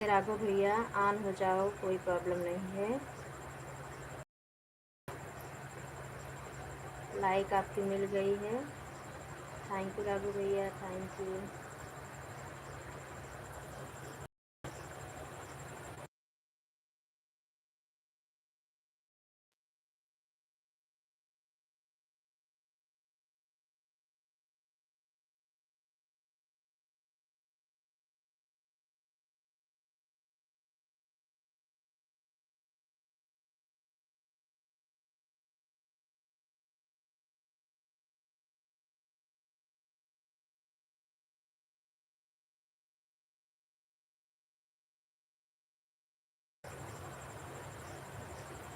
राघव भैया ऑन हो जाओ, कोई प्रॉब्लम नहीं है। लाइक आपकी मिल गई है। थैंक यू राघव भैया, थैंक यू।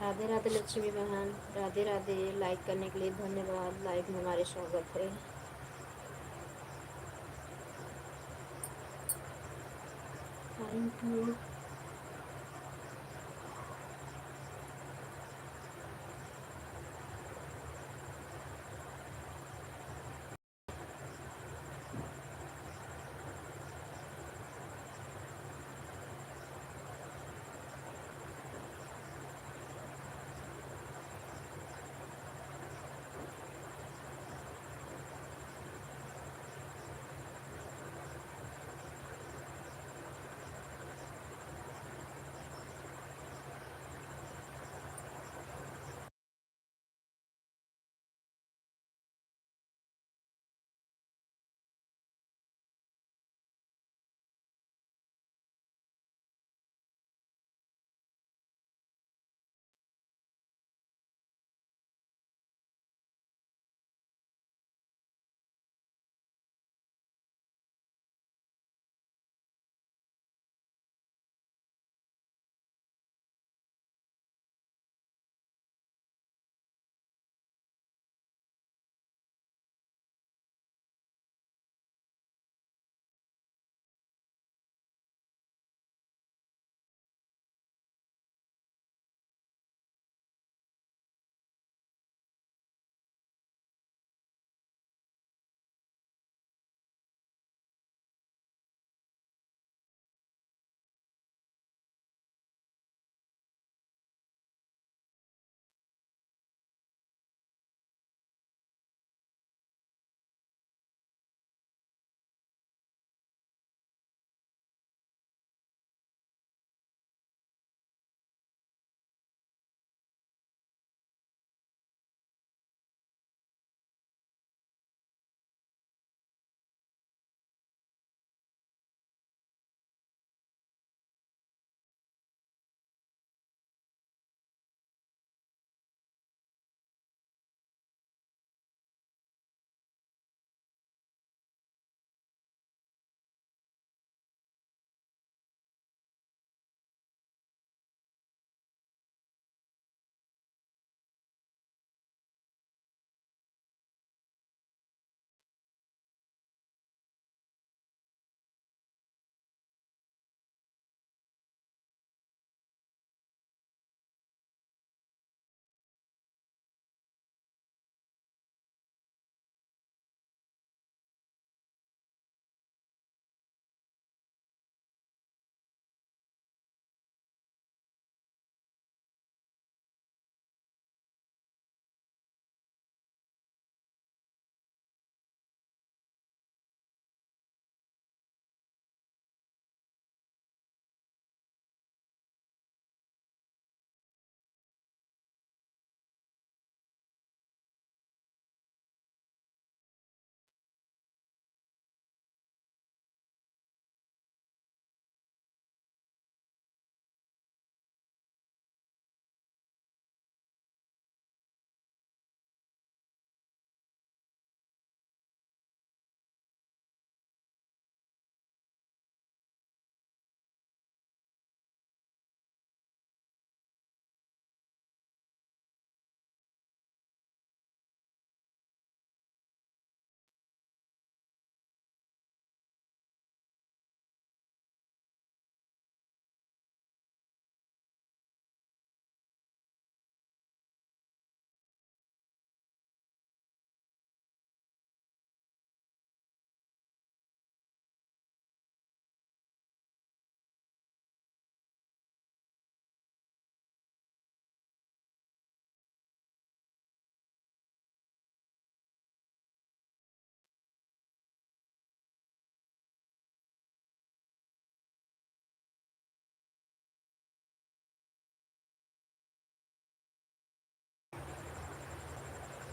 राधे राधे लक्ष्मी बहन, राधे राधे। लाइक करने के लिए धन्यवाद। लाइव में हमारे स्वागत है। Thank you.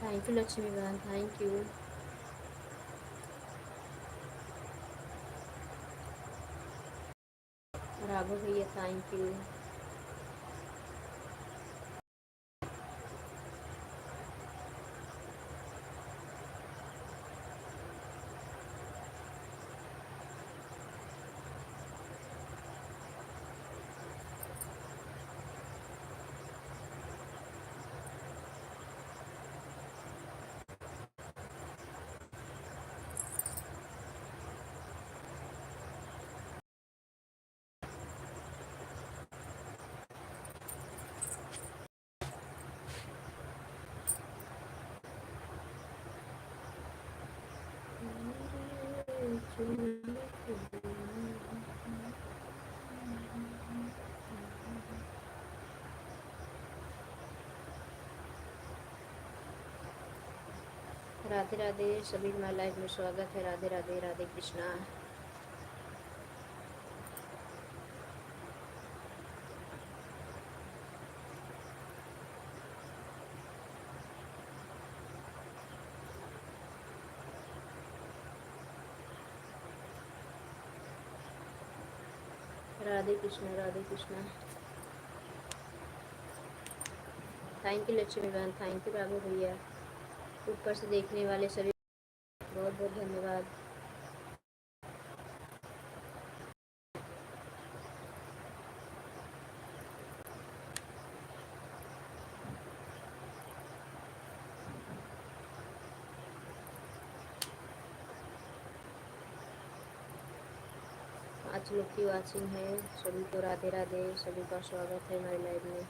Thank you Lakshmi बहन, थैंक यू। राघव भैया थैंक यू। राधे राधे सभी, हमारे लाइफ में स्वागत है। राधे राधे, राधे कृष्णा। राधे कृष्णा, राधे कृष्णा। थैंक यू लक्ष्मी बहन, थैंक यू राघव भैया। ऊपर से देखने वाले सभी बहुत बहुत धन्यवाद। आज लोग की वॉचिंग है, सभी को राधे राधे, सभी का स्वागत है हमारे लाइव में।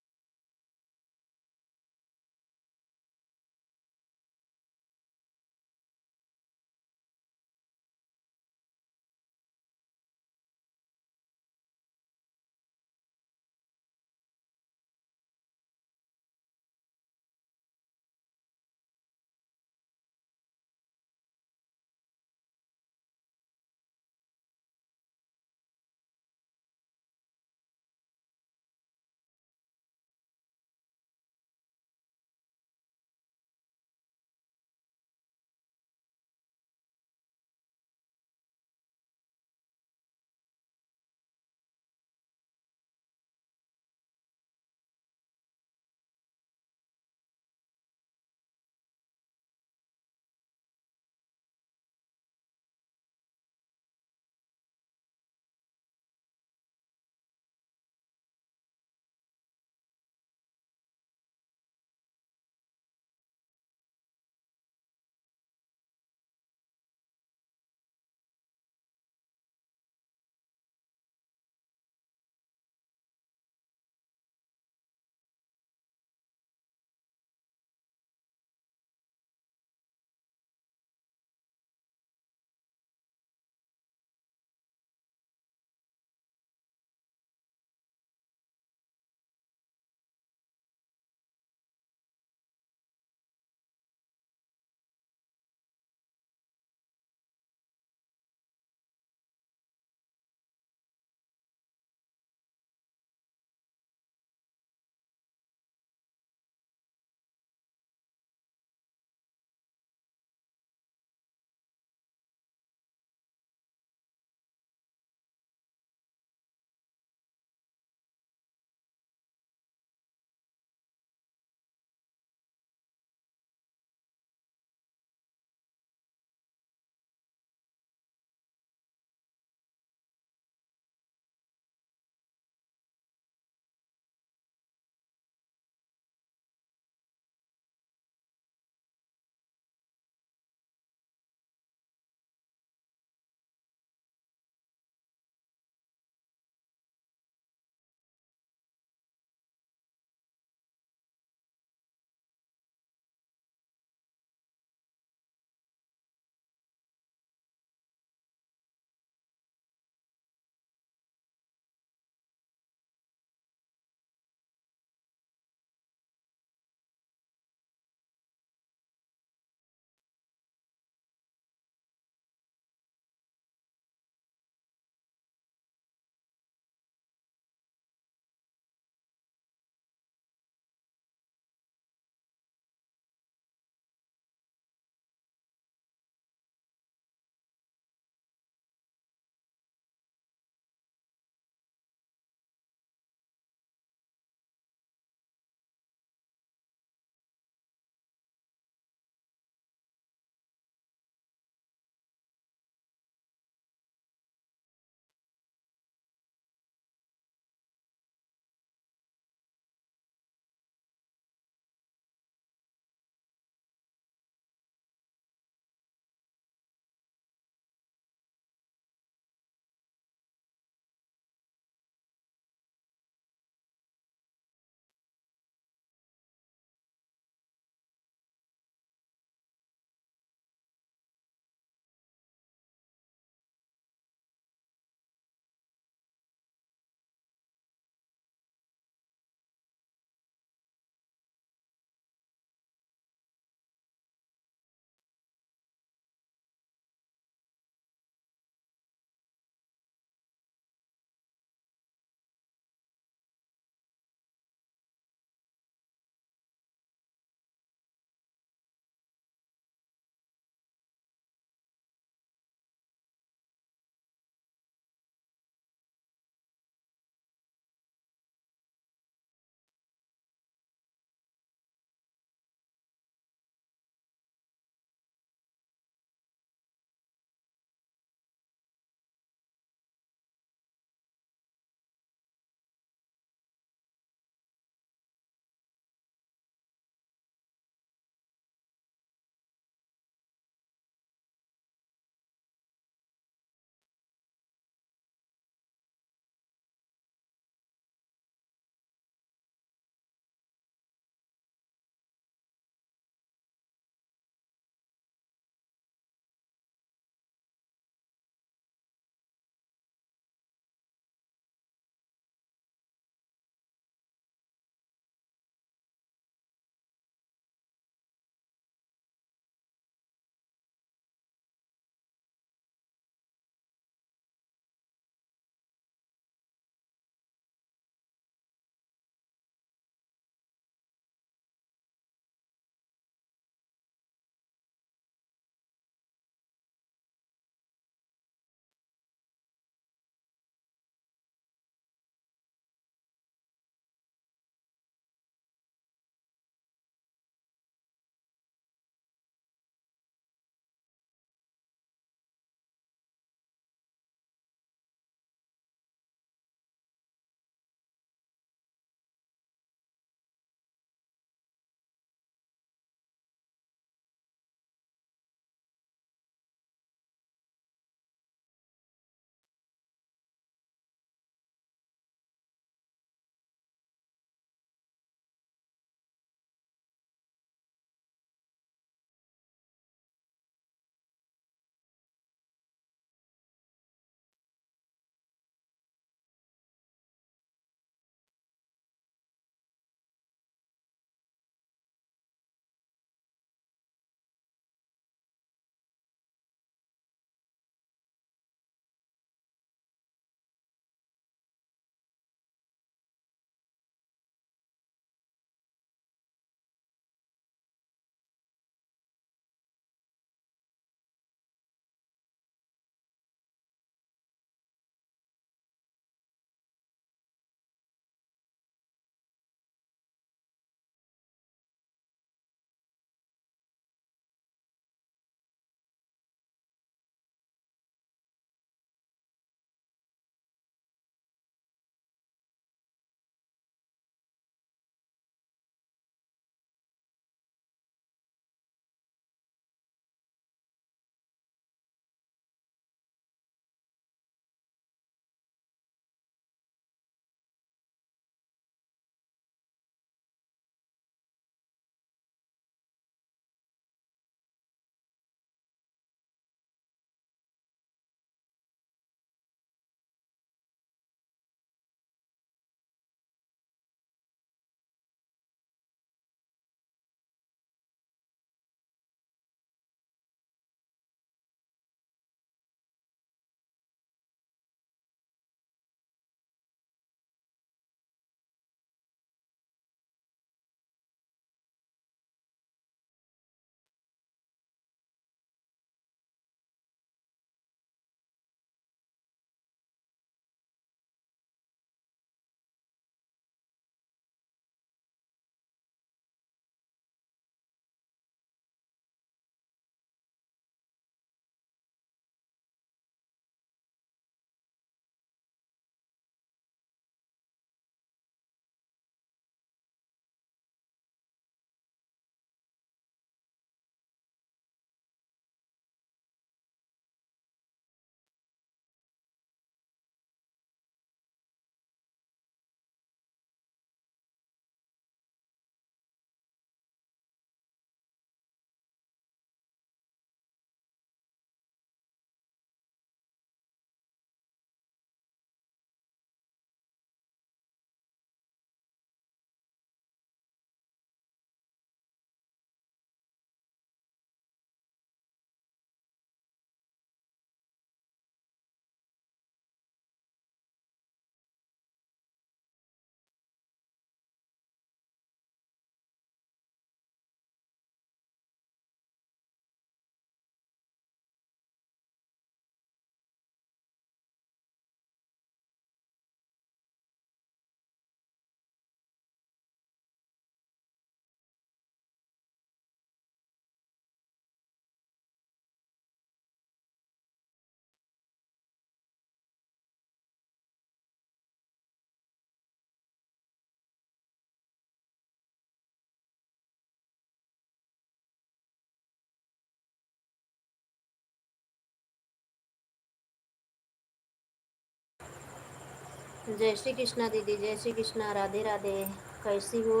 जय श्री कृष्णा दीदी, जय श्री कृष्णा, राधे राधे। कैसी हो?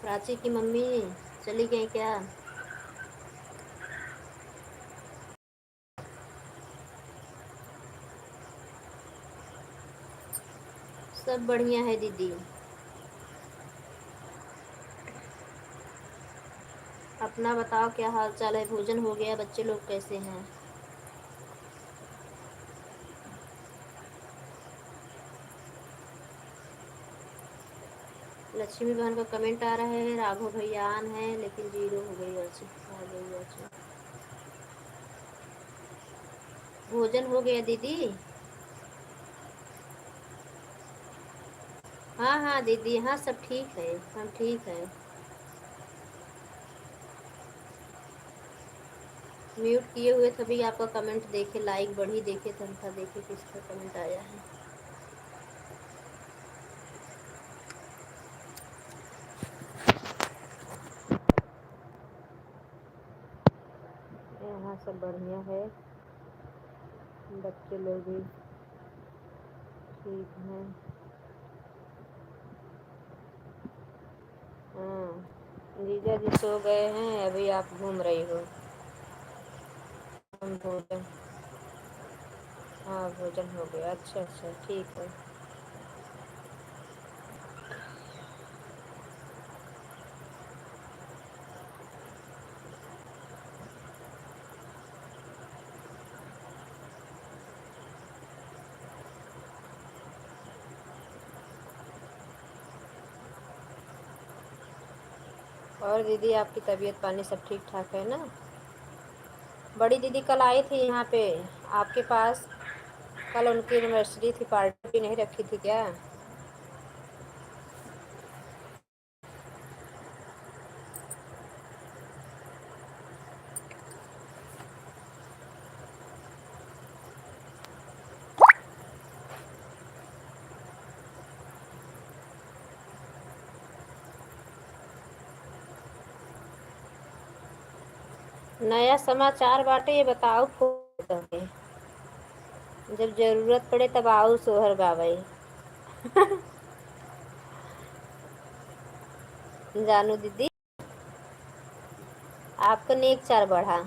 प्राची की मम्मी चली गई क्या? सब बढ़िया है दीदी। अपना बताओ, क्या हाल चाल है? भोजन हो गया? बच्चे लोग कैसे हैं? लक्ष्मी बहन का कमेंट आ रहा है, राघव भैया आन है लेकिन जीरो हो गई अच्छी आ गई अच्छी। भोजन हो गया दीदी? हाँ हाँ दीदी, हाँ सब ठीक है, हम ठीक है। म्यूट किए हुए तभी आपका कमेंट देखे, लाइक बढ़ी देखे तनखा देखे किसका कमेंट आया है। यहाँ सब बढ़िया है, बच्चे लोग भी ठीक हैं। हाँ, जीजा जी सो गए हैं, अभी आप घूम रही हो। हम भोजन, हाँ भोजन हो गया। अच्छा अच्छा ठीक है। और दीदी आपकी तबीयत पानी सब ठीक ठाक है ना? बड़ी दीदी कल आई थी यहाँ पे आपके पास, कल उनकी एनिवर्सरी थी, पार्टी नहीं रखी थी क्या? नया समाचार बाटे, ये बताओ फोन करके। जब जरूरत पड़े तब आओ सोहर गावे। जानू दीदी, आपका नेक चार बढ़ा।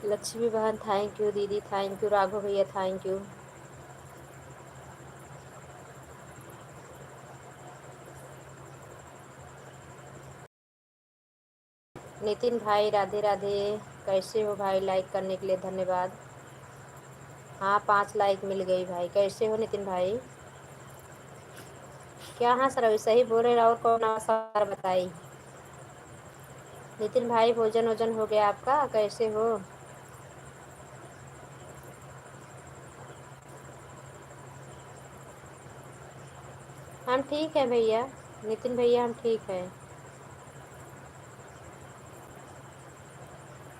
लक्ष्मी बहन थैंक यू, दीदी थैंक यू, राघव भैया थैंक यू। नितिन भाई राधे राधे। कैसे हो भाई? लाइक करने के लिए धन्यवाद। हाँ 5 लाइक मिल गई भाई। कैसे हो नितिन भाई? क्या? हाँ सर अभी सही बोल रहे, और कौन आवाज़ बताई। नितिन भाई भोजन वोजन हो गया आपका? कैसे हो? हम ठीक है भैया, नितिन भैया हम ठीक है।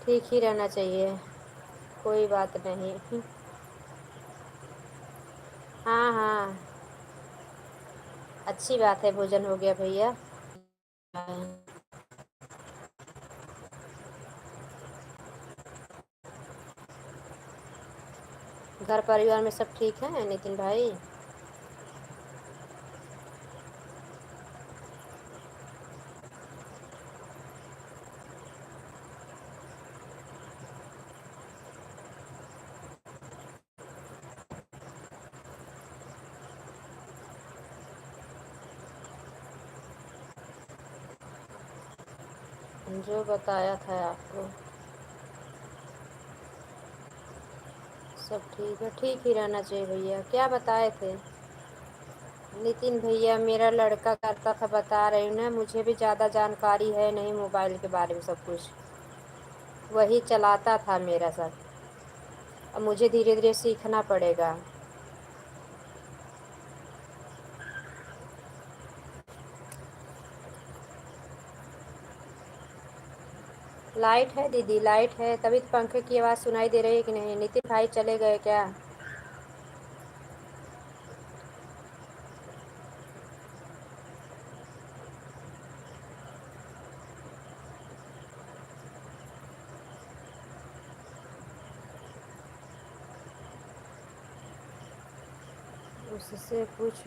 ठीक ही रहना चाहिए, कोई बात नहीं। हाँ हाँ, अच्छी बात है, भोजन हो गया भैया। घर परिवार में सब ठीक है नितिन भाई? जो बताया था आपको सब ठीक है, ठीक ही रहना चाहिए भैया। क्या बताए थे? नितिन भैया मेरा लड़का करता था, बता रही हूँ ना, मुझे भी ज़्यादा जानकारी है नहीं मोबाइल के बारे में, सब कुछ वही चलाता था मेरा साथ। अब मुझे धीरे धीरे सीखना पड़ेगा। लाइट है दीदी, लाइट है, तभी तो पंखे की आवाज़ सुनाई दे रही है कि नहीं? नितिन भाई चले गए क्या? उससे पूछ।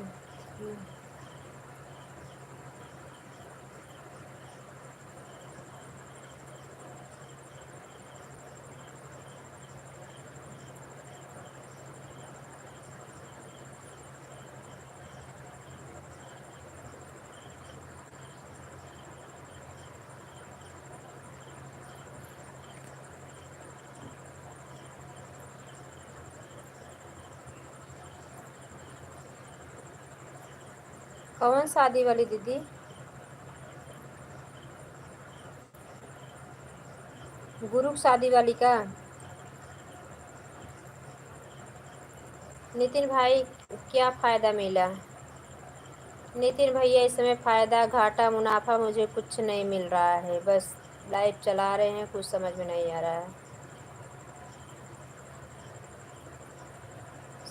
कौन शादी वाली दीदी? गुरु की शादी वाली का? नितिन भाई, क्या फ़ायदा मिला? नितिन भैया, इस समय फ़ायदा घाटा मुनाफा मुझे कुछ नहीं मिल रहा है, बस लाइव चला रहे हैं, कुछ समझ में नहीं आ रहा है।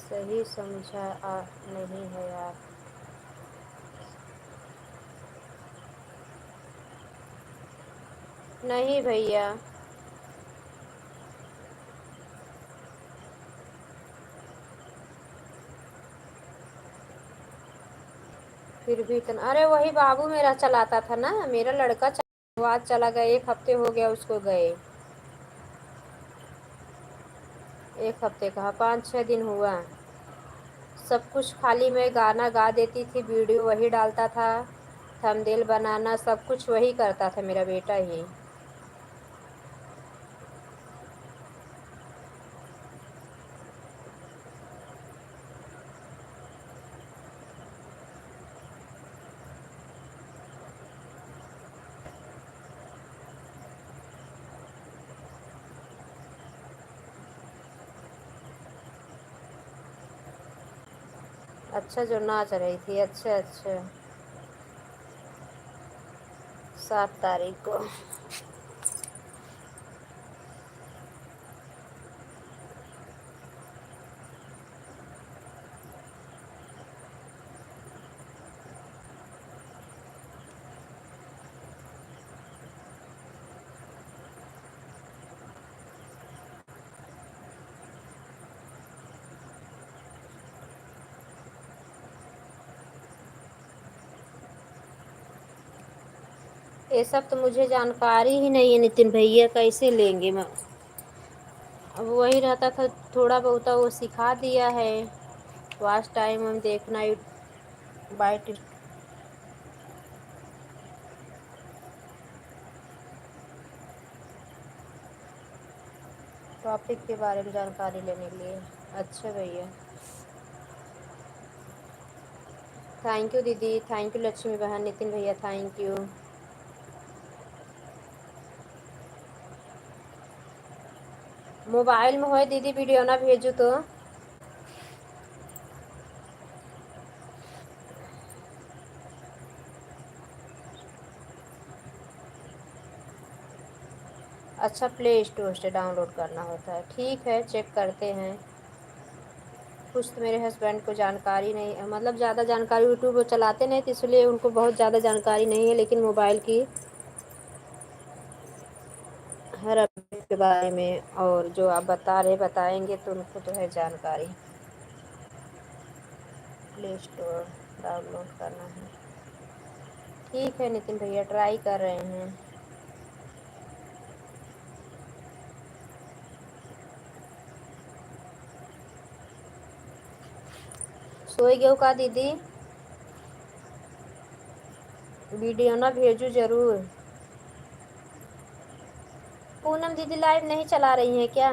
सही समझा नहीं है आप। नहीं भैया। फिर भी इतना, अरे वही बाबू मेरा चलाता था ना, मेरा लड़का वो आज चला गया, 1 हफ्ते हो गया उसको गए। 1 हफ्ते कहा, 5-6 दिन हुआ। सब कुछ खाली मैं गाना गा देती थी, वीडियो वही डालता था, थंबनेल बनाना सब कुछ वही करता था मेरा बेटा ही। अच्छा, जो नाच रही थी, अच्छा अच्छा। 7 तारीख को। ये सब तो मुझे जानकारी ही नहीं है नितिन भैया, कैसे लेंगे मैं? अब वही रहता था, थोड़ा बहुत वो सिखा दिया है। वॉच टाइम हम देखना, बाइट टॉपिक के बारे में जानकारी लेने के लिए। अच्छा भैया, थैंक यू दीदी, थैंक यू लक्ष्मी बहन, नितिन भैया थैंक यू। मोबाइल में हो दीदी, वीडियो ना भेजू तो? अच्छा, प्ले स्टोर से डाउनलोड करना होता है, ठीक है, चेक करते हैं। कुछ तो मेरे हस्बैंड को जानकारी नहीं है, मतलब ज़्यादा जानकारी, यूट्यूब वो चलाते नहीं तो इसलिए उनको बहुत ज़्यादा जानकारी नहीं है, लेकिन मोबाइल की हर अपडेट के बारे में और जो आप बता रहे बताएंगे तो उनको तो है जानकारी। प्ले स्टोर डाउनलोड करना है, ठीक है नितिन भैया, ट्राई कर रहे हैं। सोई गयो का दीदी? वीडियो ना भेजू ज़रूर। पूनम दीदी लाइव नहीं चला रही हैं क्या?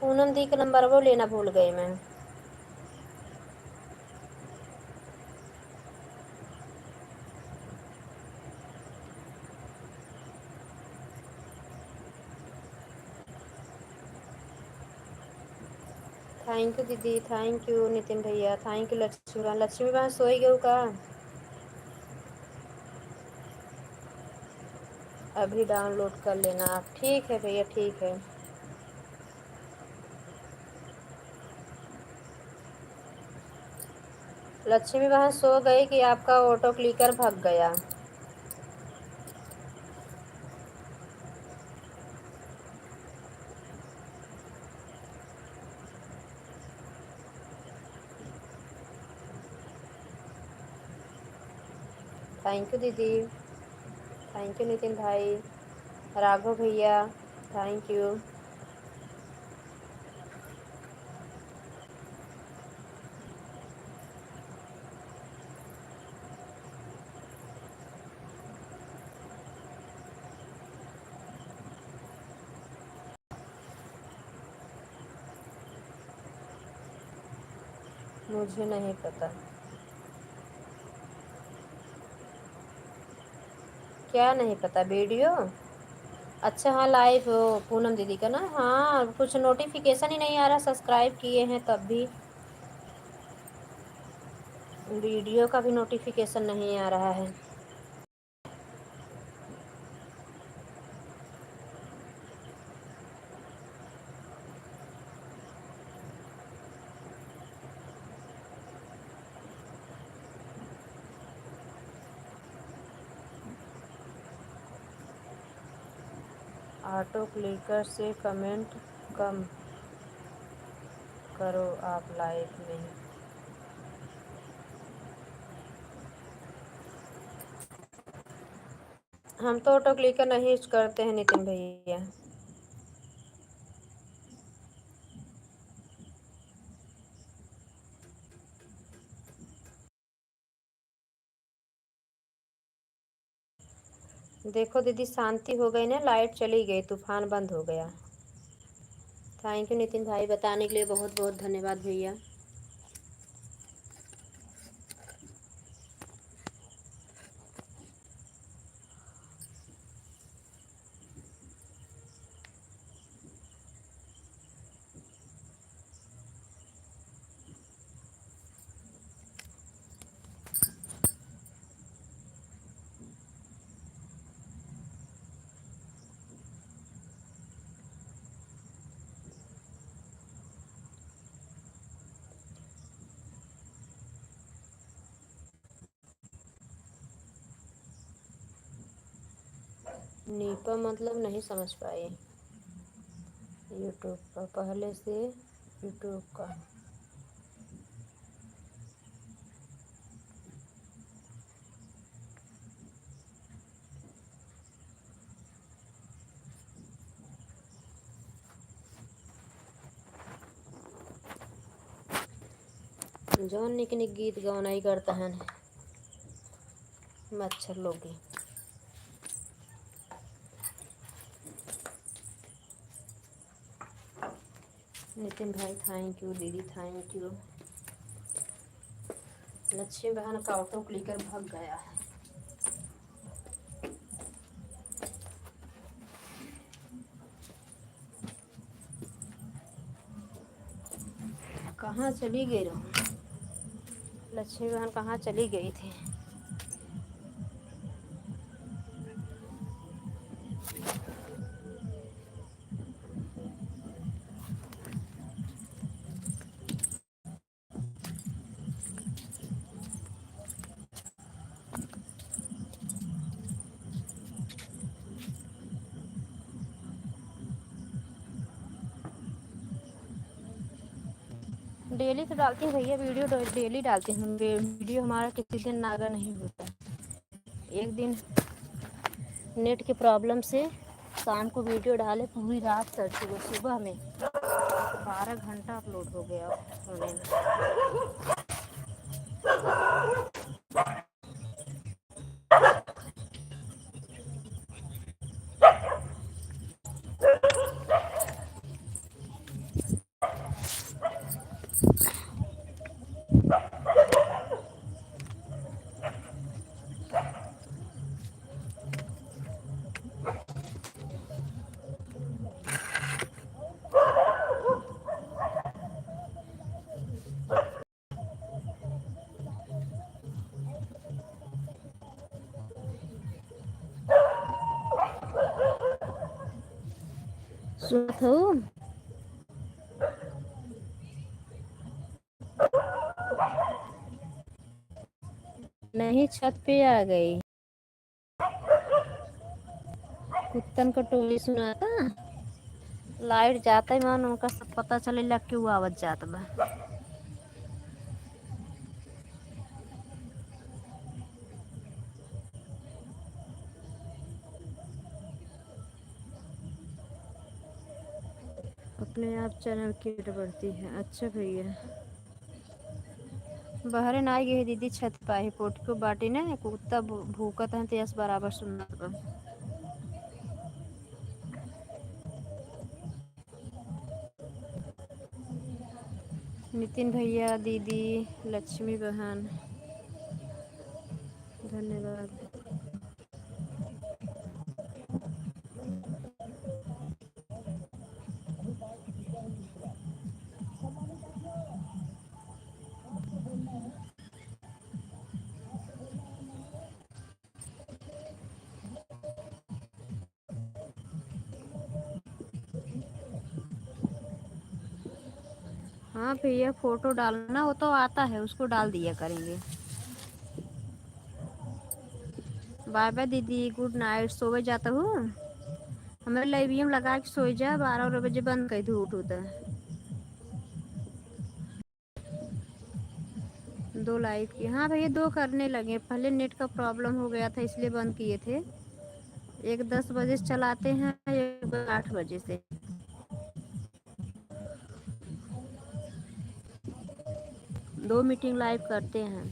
पूनम दी का नंबर वो लेना भूल गई मैं। थैंक यू दीदी, थैंक यू नितिन भैया, थैंक यू लक्ष्मी बहन। लक्ष्मी बहन सोई गयो का? अभी डाउनलोड कर लेना आप। ठीक है भैया, ठीक है। लक्ष्मी बहन सो गई कि आपका ऑटो क्लिकर भाग गया? थैंक यू दीदी। थैंक यू नितिन भाई। राघव भैया, थैंक यू। मुझे नहीं पता। क्या नहीं पता? वीडियो? अच्छा हाँ, लाइव पूनम दीदी का ना। हाँ, कुछ नोटिफिकेशन ही नहीं आ रहा, सब्सक्राइब किए हैं तब भी। वीडियो का भी नोटिफिकेशन नहीं आ रहा है। ऑटो क्लिकर से कमेंट कम करो आप लाइव में। हम तो ऑटो क्लिकर नहीं यूज करते हैं नितिन भैया। देखो दीदी, शांति हो गई ना, लाइट चली गई, तूफान बंद हो गया। थैंक यू नितिन भाई, बताने के लिए बहुत बहुत धन्यवाद भैया। नीपा मतलब नहीं समझ पाई। यूट्यूब का पहले से, यूट्यूब का। जौन निक निक गीत गौना ही करता है मच्छर लोग। नितिन भाई थैंक यू, दीदी थैंक यू। लक्ष्मी बहन का ऑटो क्लिकर भाग गया है। कहाँ चली गई रहूँ? लक्ष्मी बहन कहाँ चली गई थी? डेली तो डालती हूँ भैया वीडियो, डेली डालती हूँ वीडियो। हमारा किसी दिन नागा नहीं होता। एक दिन नेट की प्रॉब्लम से शाम को वीडियो डाले, पूरी रात सर्च हुई, सुबह में 12 घंटा अपलोड हो गया होने में। सुनत हो? नहीं, छत पे आ गई। कुत्तन का टोली सुनाता। लाइट जाता ही मन उनका सब पता चलेला क्यों आवत जात बा। अपने आप चैनल की रेट बढ़ती है। अच्छा भैया, बहरे ना गई दीदी, छत पाही पोट को बाटी ना कुत्ता भूकत है तेज बराबर सुनना बा। नितिन भैया, दीदी, लक्ष्मी बहन, धन्यवाद। हाँ भैया, फोटो डालना वो तो आता है, उसको डाल दिया करेंगे। बाय बाय दीदी, गुड नाइट। सोवे जाता हूँ। हमें लाइवियम लगा के सोई जा, 12 बजे बंद कर दू उठ उधर। 2 लाइव की, हाँ भैया 2 करने लगे। पहले नेट का प्रॉब्लम हो गया था इसलिए बंद किए थे। एक 10 बजे से चलाते हैं, एक 8 बजे से। 2 मीटिंग लाइव करते हैं।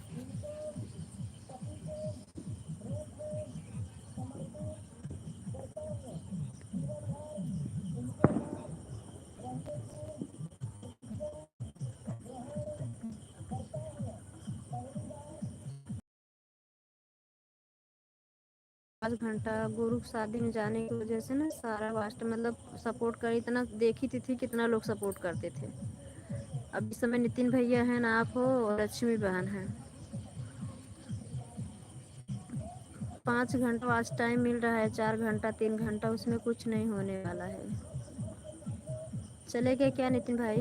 5 घंटा गुरु की शादी में जाने की वजह से ना सारा वास्ट मतलब सपोर्ट कर, इतना देखी थी कितना लोग सपोर्ट करते थे। अब इस समय नितिन भैया हैं ना, आप हो और लक्ष्मी बहन है। 5 घंटा आज टाइम मिल रहा है, 4 घंटा 3 घंटा, उसमें कुछ नहीं होने वाला है। चले गए क्या नितिन भाई?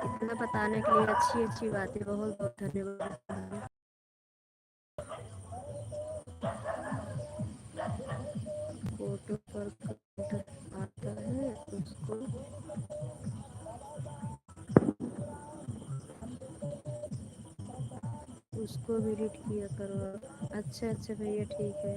इतना बताने के लिए अच्छी अच्छी बातें, बहुत बहुत धन्यवाद। फोटो पर कमेंट आता है उसको भी रीड किया करो। अच्छा अच्छा भैया, ठीक है।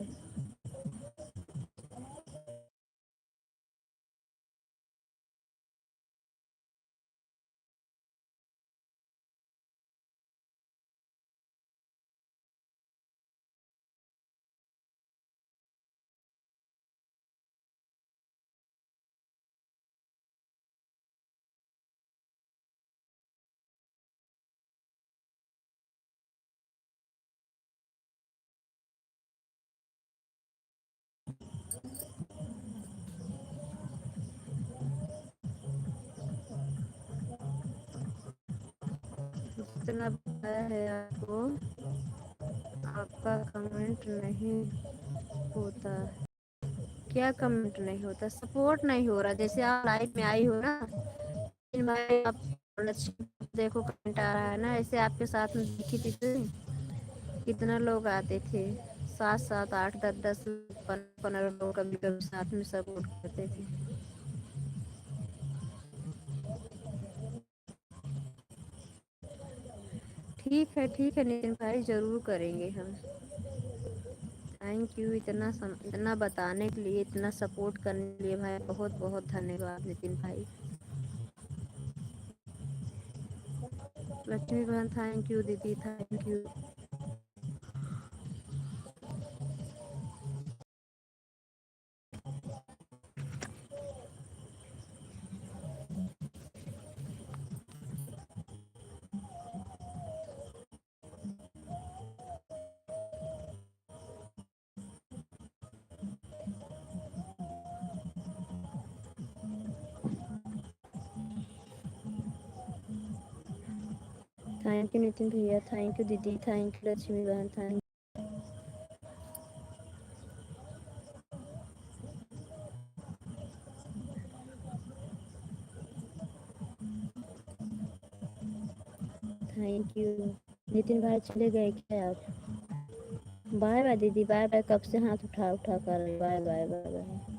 जितना बताया है आपको, आपका कमेंट नहीं होता। क्या कमेंट नहीं होता? सपोर्ट नहीं हो रहा। जैसे आप लाइव में आई हो ना, भाई आप देखो कमेंट आ रहा है ना, ऐसे आपके साथ में देखी थी तो कितना लोग आते थे, 7 7 8 10 10 15 लोग कभी कभी साथ में सपोर्ट करते थे। ठीक है नितिन भाई, जरूर करेंगे हम। थैंक यू, इतना बताने के लिए, इतना सपोर्ट करने के लिए भाई, बहुत बहुत धन्यवाद नितिन भाई। लक्ष्मी बहन, थैंक यू दीदी, thank you. Thank you Nitin भैया, थैंक यू दीदी, थैंक यू लक्ष्मी बहन, थैंक। Thank you. नितिन भाई चले गए क्या आप? बाय बाय दीदी, बाय बाय। कब से हाथ उठा उठा कर रहे, bye bye bye bye.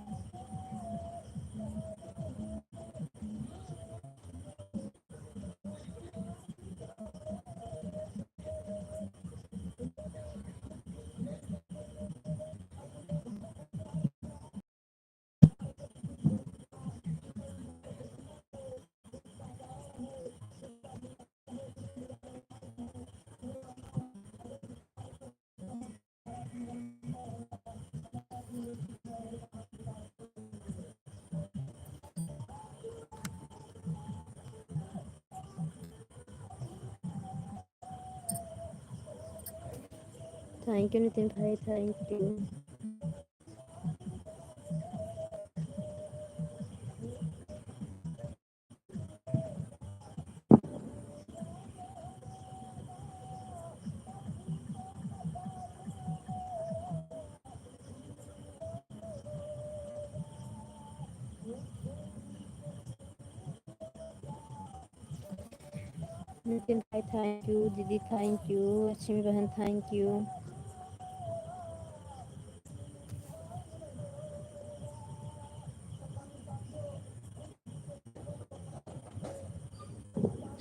Thank you Nitin भाई, थैंक यू। नितिन भाई थैंक यू, दीदी थैंक यू, लक्ष्मी बहन थैंक यू।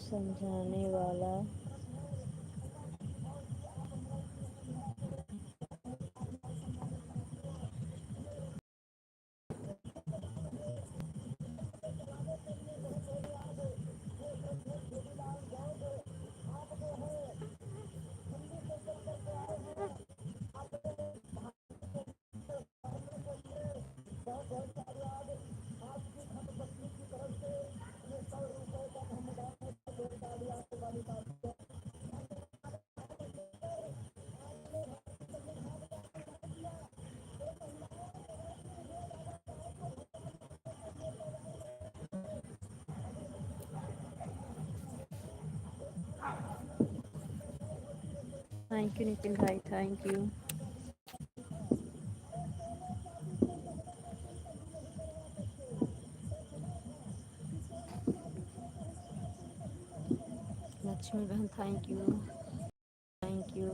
समझाने वाला। थैंक यू नितिन भाई, थैंक यू। लक्ष्मी बहन थैंक यू, थैंक यू।